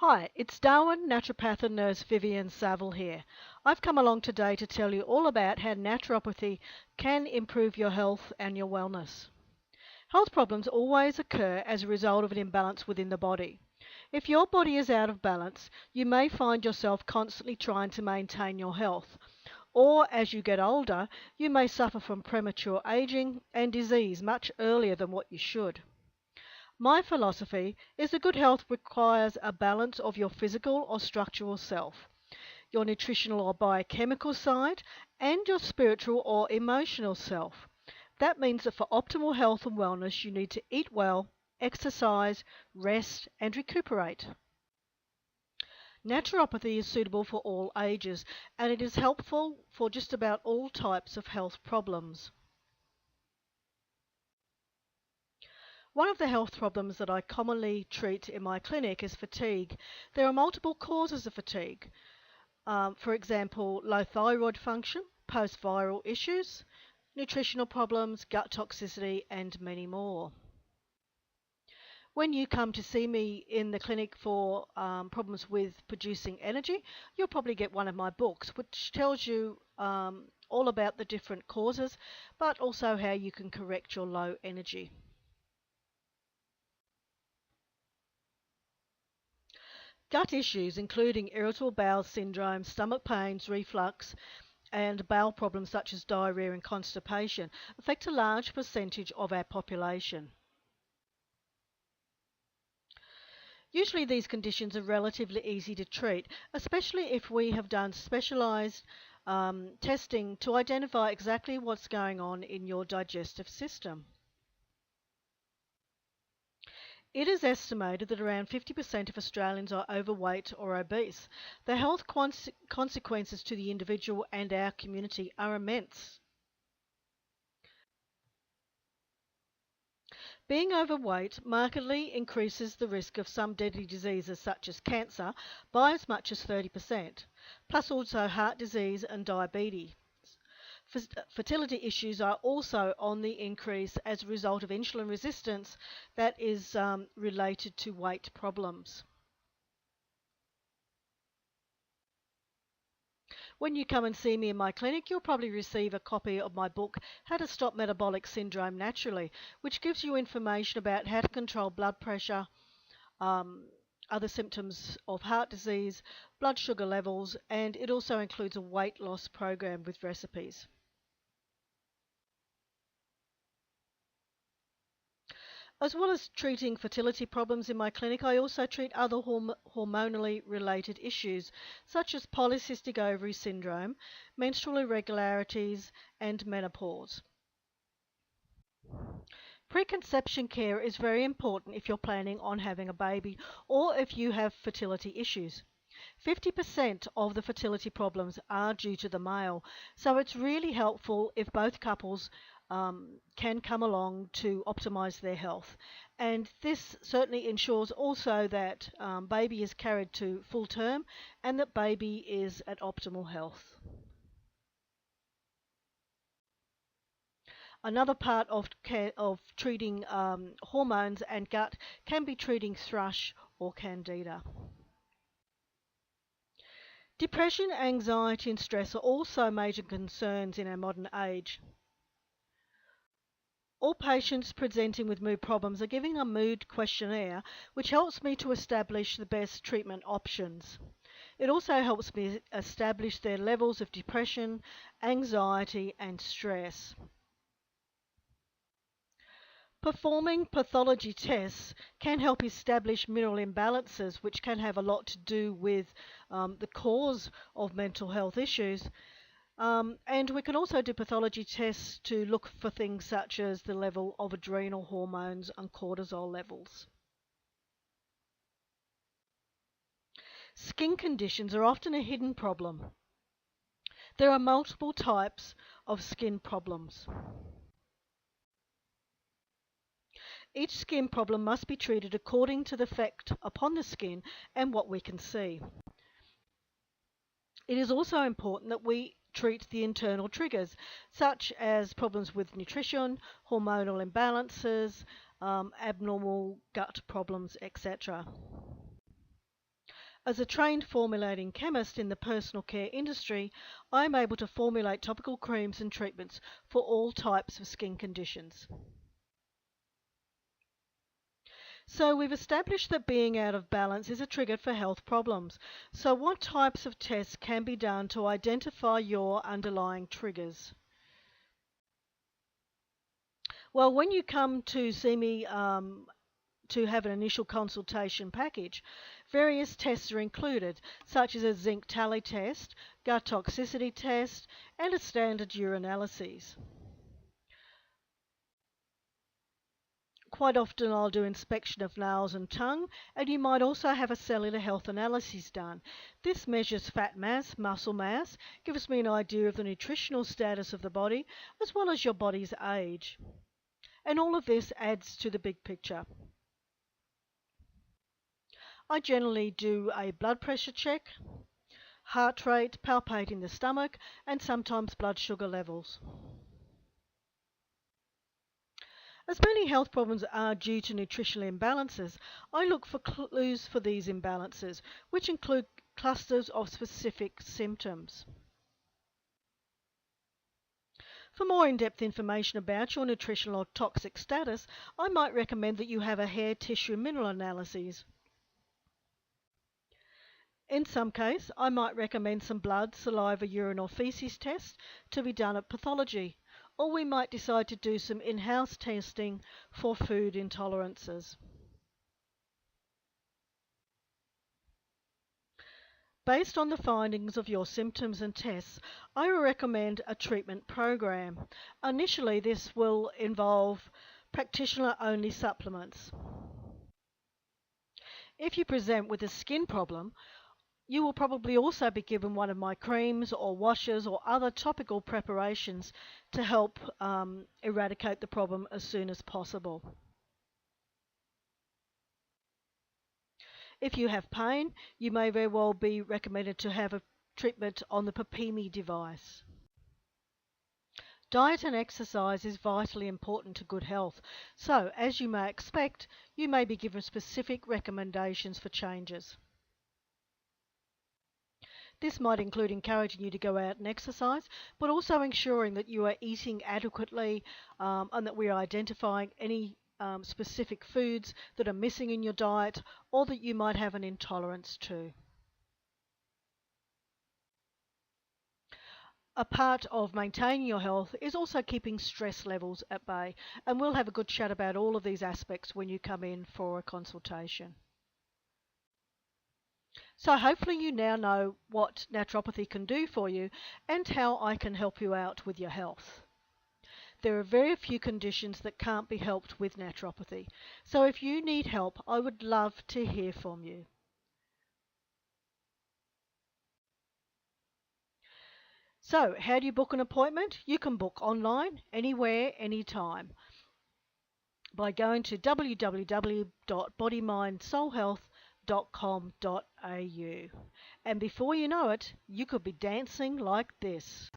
Hi, it's Darwin Naturopath Nurse Vivienne Savill here. I've come along today to tell you all about how naturopathy can improve your health and your wellness. Health problems always occur as a result of an imbalance within the body. If your body is out of balance, you may find yourself constantly trying to maintain your health. Or as you get older, you may suffer from premature aging and disease much earlier than what you should. My philosophy is that good health requires a balance of your physical or structural self, your nutritional or biochemical side, and your spiritual or emotional self. That means that for optimal health and wellness, you need to eat well, exercise, rest, and recuperate. Naturopathy is suitable for all ages, and it is helpful for just about all types of health problems. One of the health problems that I commonly treat in my clinic is fatigue. There are multiple causes of fatigue. For example, low thyroid function, post-viral issues, nutritional problems, gut toxicity, and many more. When you come to see me in the clinic for problems with producing energy, you'll probably get one of my books, which tells you all about the different causes, but also how you can correct your low energy. Gut issues, including irritable bowel syndrome, stomach pains, reflux, and bowel problems such as diarrhea and constipation, affect a large percentage of our population. Usually these conditions are relatively easy to treat, especially if we have done specialised testing to identify exactly what's going on in your digestive system. It is estimated that around 50% of Australians are overweight or obese. The health consequences to the individual and our community are immense. Being overweight markedly increases the risk of some deadly diseases such as cancer by as much as 30%, plus also heart disease and diabetes. Fertility issues are also on the increase as a result of insulin resistance that is related to weight problems. When you come and see me in my clinic, you'll probably receive a copy of my book, How to Stop Metabolic Syndrome Naturally, which gives you information about how to control blood pressure, other symptoms of heart disease, blood sugar levels, and it also includes a weight loss program with recipes. As well as treating fertility problems in my clinic, I also treat other hormonally related issues such as polycystic ovary syndrome, menstrual irregularities, and menopause. Preconception care is very important if you're planning on having a baby or if you have fertility issues. 50% of the fertility problems are due to the male, so it's really helpful if both couples can come along to optimize their health. And this certainly ensures also that baby is carried to full term and that baby is at optimal health. Another part of treating hormones and gut can be treating thrush or candida. Depression, anxiety and stress are also major concerns in our modern age. All patients presenting with mood problems are given a mood questionnaire which helps me to establish the best treatment options. It also helps me establish their levels of depression, anxiety and stress. Performing pathology tests can help establish mineral imbalances, which can have a lot to do with the cause of mental health issues. And we can also do pathology tests to look for things such as the level of adrenal hormones and cortisol levels. Skin conditions are often a hidden problem. There are multiple types of skin problems. Each skin problem must be treated according to the effect upon the skin and what we can see. It is also important that we treat the internal triggers, such as problems with nutrition, hormonal imbalances, abnormal gut problems, etc. As a trained formulating chemist in the personal care industry, I am able to formulate topical creams and treatments for all types of skin conditions. So we've established that being out of balance is a trigger for health problems. So what types of tests can be done to identify your underlying triggers? Well, when you come to see me to have an initial consultation package, various tests are included, such as a zinc tally test, gut toxicity test, and a standard urinalysis. Quite often I'll do inspection of nails and tongue, and you might also have a cellular health analysis done. This measures fat mass, muscle mass, gives me an idea of the nutritional status of the body, as well as your body's age. And all of this adds to the big picture. I generally do a blood pressure check, heart rate, palpating the stomach, and sometimes blood sugar levels. As many health problems are due to nutritional imbalances, I look for clues for these imbalances, which include clusters of specific symptoms. For more in-depth information about your nutritional or toxic status, I might recommend that you have a hair tissue mineral analysis. In some case, I might recommend some blood, saliva, urine or faeces tests to be done at pathology, or we might decide to do some in-house testing for food intolerances. Based on the findings of your symptoms and tests, I will recommend a treatment program. Initially, this will involve practitioner only supplements. If you present with a skin problem, you will probably also be given one of my creams or washes or other topical preparations to help eradicate the problem as soon as possible. If you have pain, you may very well be recommended to have a treatment on the PPIMI device. Diet and exercise is vitally important to good health, so as you may expect, you may be given specific recommendations for changes. This might include encouraging you to go out and exercise, but also ensuring that you are eating adequately and that we are identifying any specific foods that are missing in your diet or that you might have an intolerance to. A part of maintaining your health is also keeping stress levels at bay, and we'll have a good chat about all of these aspects when you come in for a consultation. So hopefully you now know what naturopathy can do for you and how I can help you out with your health. There are very few conditions that can't be helped with naturopathy, so if you need help, I would love to hear from you. So, how do you book an appointment? You can book online, anywhere, anytime, by going to www.bodymindsoulhealth.com.au. And before you know it, you could be dancing like this.